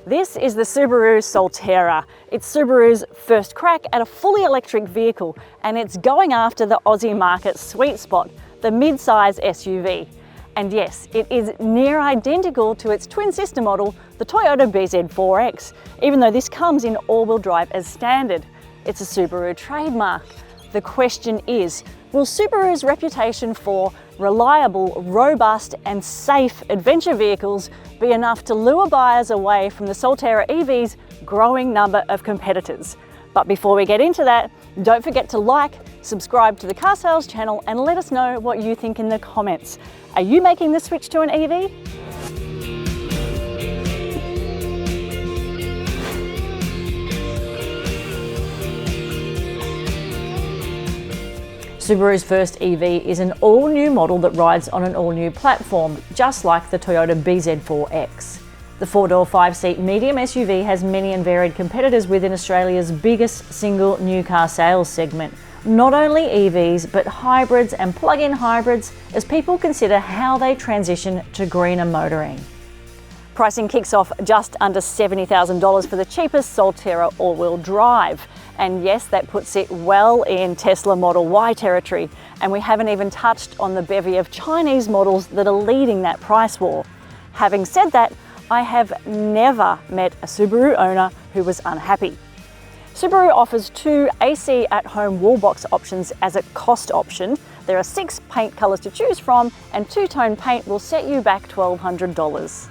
This is the Subaru Solterra. It's Subaru's first crack at a fully electric vehicle, and it's going after the Aussie market sweet spot, the mid-size SUV. And yes, it is near identical to its twin sister model, the Toyota BZ4X, even though this comes in all-wheel drive as standard. It's a Subaru trademark. The question is, will Subaru's reputation for reliable, robust and safe adventure vehicles be enough to lure buyers away from the Solterra EV's growing number of competitors? But before we get into that, don't forget to like, subscribe to the Car Sales channel and let us know what you think in the comments. Are you making the switch to an EV? Subaru's first EV is an all-new model that rides on an all-new platform, just like the Toyota BZ4X. The four-door, five-seat medium SUV has many and varied competitors within Australia's biggest single new car sales segment. Not only EVs, but hybrids and plug-in hybrids as people consider how they transition to greener motoring. Pricing kicks off just under $70,000 for the cheapest Solterra all-wheel drive. And yes, that puts it well in Tesla Model Y territory. And we haven't even touched on the bevy of Chinese models that are leading that price war. Having said that, I have never met a Subaru owner who was unhappy. Subaru offers two AC at-home wall box options as a cost option. There are 6 paint colours to choose from, and two-tone paint will set you back $1,200.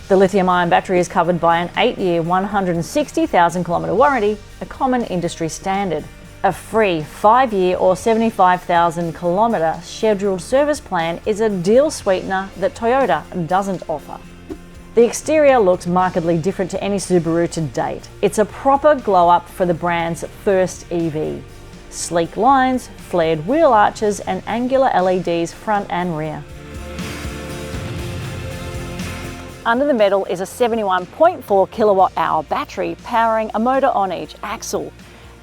The lithium-ion battery is covered by an 8-year, 160,000 kilometre warranty, a common industry standard. A free 5-year or 75,000 kilometre scheduled service plan is a deal sweetener that Toyota doesn't offer. The exterior looks markedly different to any Subaru to date. It's a proper glow-up for the brand's first EV. Sleek lines, flared wheel arches and angular LEDs front and rear. Under the metal is a 71.4 kilowatt-hour battery powering a motor on each axle.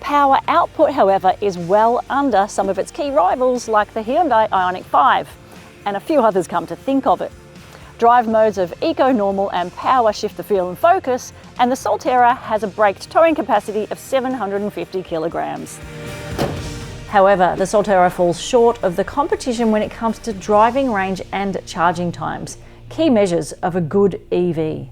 Power output, however, is well under some of its key rivals like the Hyundai Ioniq 5, and a few others come to think of it. Drive modes of Eco, Normal and Power shift the feel and focus, and the Solterra has a braked towing capacity of 750 kilograms. However, the Solterra falls short of the competition when it comes to driving range and charging times, key measures of a good EV.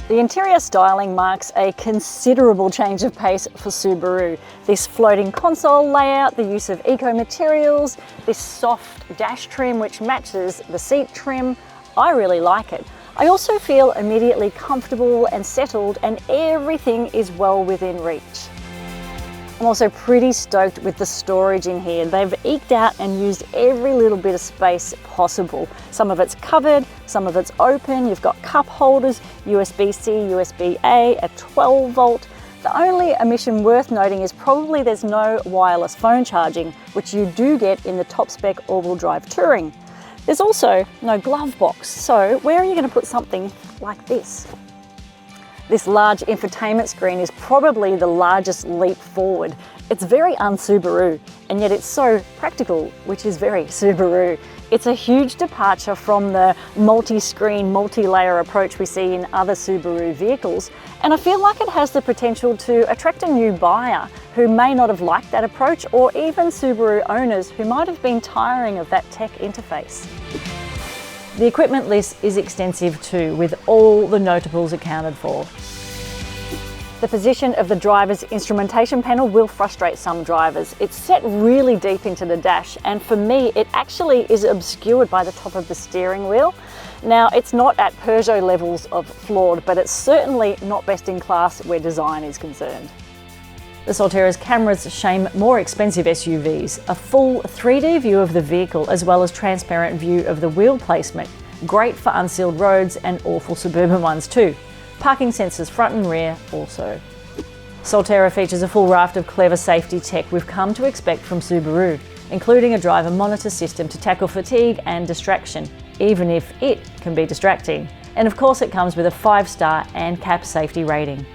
The interior styling marks a considerable change of pace for Subaru. This floating console layout, the use of eco materials, this soft dash trim which matches the seat trim, I really like it. I also feel immediately comfortable and settled, and everything is well within reach. I'm also pretty stoked with the storage in here. They've eked out and used every little bit of space possible. Some of it's covered, some of it's open. You've got cup holders, USB-C, USB-A, a 12 volt. The only omission worth noting is probably there's no wireless phone charging, which you do get in the top spec all-wheel drive Touring. There's also no glove box, so where are you going to put something like this? This large infotainment screen is probably the largest leap forward. It's very un-Subaru, and yet it's so practical, which is very Subaru. It's a huge departure from the multi-screen, multi-layer approach we see in other Subaru vehicles, and I feel like it has the potential to attract a new buyer who may not have liked that approach, or even Subaru owners who might have been tiring of that tech interface. The equipment list is extensive too, with all the notables accounted for. The position of the driver's instrumentation panel will frustrate some drivers. It's set really deep into the dash, and for me it actually is obscured by the top of the steering wheel. Now, it's not at Peugeot levels of flawed, but it's certainly not best in class where design is concerned. The Solterra's cameras shame more expensive SUVs, a full 3D view of the vehicle as well as transparent view of the wheel placement. Great for unsealed roads and awful suburban ones too. Parking sensors front and rear also. Solterra features a full raft of clever safety tech we've come to expect from Subaru, including a driver monitor system to tackle fatigue and distraction, even if it can be distracting. And of course it comes with a 5-star ANCAP safety rating.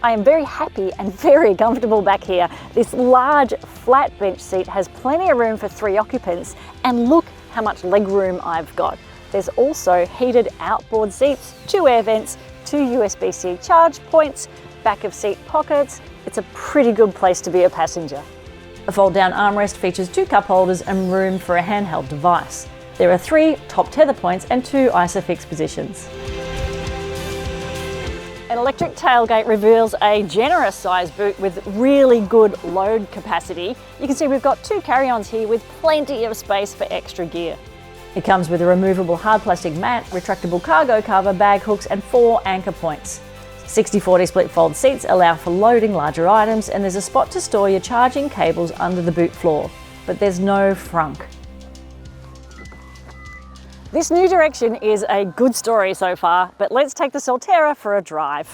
I am very happy and very comfortable back here. This large flat bench seat has plenty of room for 3 occupants, and look how much legroom I've got. There's also heated outboard seats, 2 air vents, 2 USB-C charge points, back of seat pockets. It's a pretty good place to be a passenger. The fold-down armrest features 2 cup holders and room for a handheld device. There are 3 top tether points and 2 ISOFIX positions. An electric tailgate reveals a generous size boot with really good load capacity. You can see we've got 2 carry-ons here with plenty of space for extra gear. It comes with a removable hard plastic mat, retractable cargo cover, bag hooks and 4 anchor points. 60/40 split fold seats allow for loading larger items, and there's a spot to store your charging cables under the boot floor, but there's no frunk. This new direction is a good story so far, but let's take the Solterra for a drive.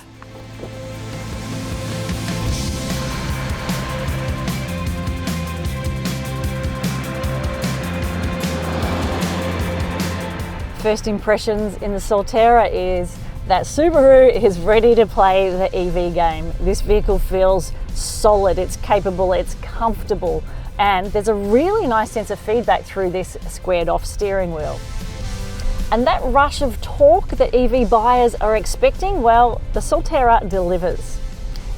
First impressions in the Solterra is that Subaru is ready to play the EV game. This vehicle feels solid, it's capable, it's comfortable, and there's a really nice sense of feedback through this squared off steering wheel. And that rush of torque that EV buyers are expecting, well, the Solterra delivers.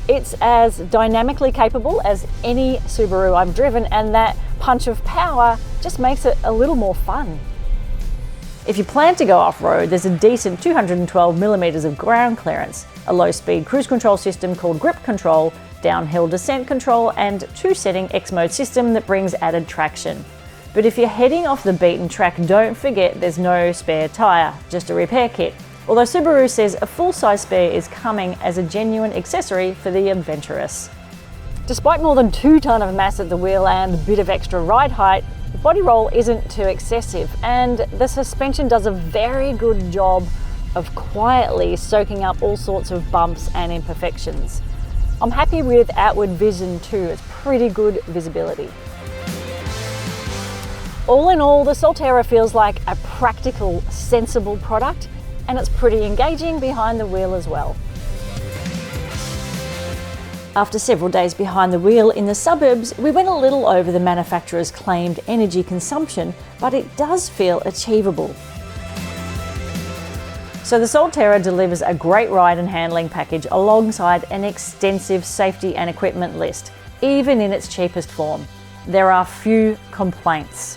It's as dynamically capable as any Subaru I've driven, and that punch of power just makes it a little more fun. If you plan to go off-road, there's a decent 212mm of ground clearance, a low-speed cruise control system called Grip Control, downhill descent control, and 2-setting X-Mode system that brings added traction. But if you're heading off the beaten track, don't forget there's no spare tyre, just a repair kit. Although Subaru says a full-size spare is coming as a genuine accessory for the adventurous. Despite more than 2 tonne of mass at the wheel and a bit of extra ride height, the body roll isn't too excessive, and the suspension does a very good job of quietly soaking up all sorts of bumps and imperfections. I'm happy with outward vision too, it's pretty good visibility. All in all, the Solterra feels like a practical, sensible product, and it's pretty engaging behind the wheel as well. After several days behind the wheel in the suburbs, we went a little over the manufacturer's claimed energy consumption, but it does feel achievable. So the Solterra delivers a great ride and handling package alongside an extensive safety and equipment list, even in its cheapest form. There are few complaints.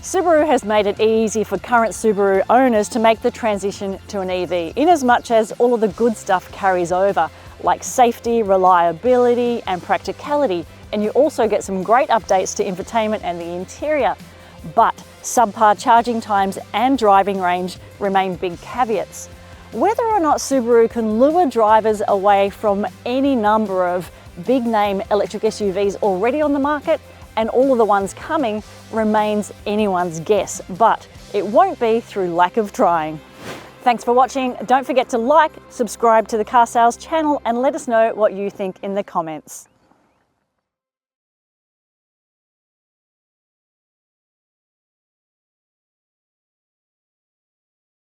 Subaru has made it easy for current Subaru owners to make the transition to an EV, in as much as all of the good stuff carries over, like safety, reliability and practicality, and you also get some great updates to infotainment and the interior. But subpar charging times and driving range remain big caveats. Whether or not Subaru can lure drivers away from any number of big name electric SUVs already on the market and all of the ones coming remains anyone's guess, but it won't be through lack of trying. Thanks for watching. Don't forget to like, subscribe to the Car Sales channel and let us know what you think in the comments.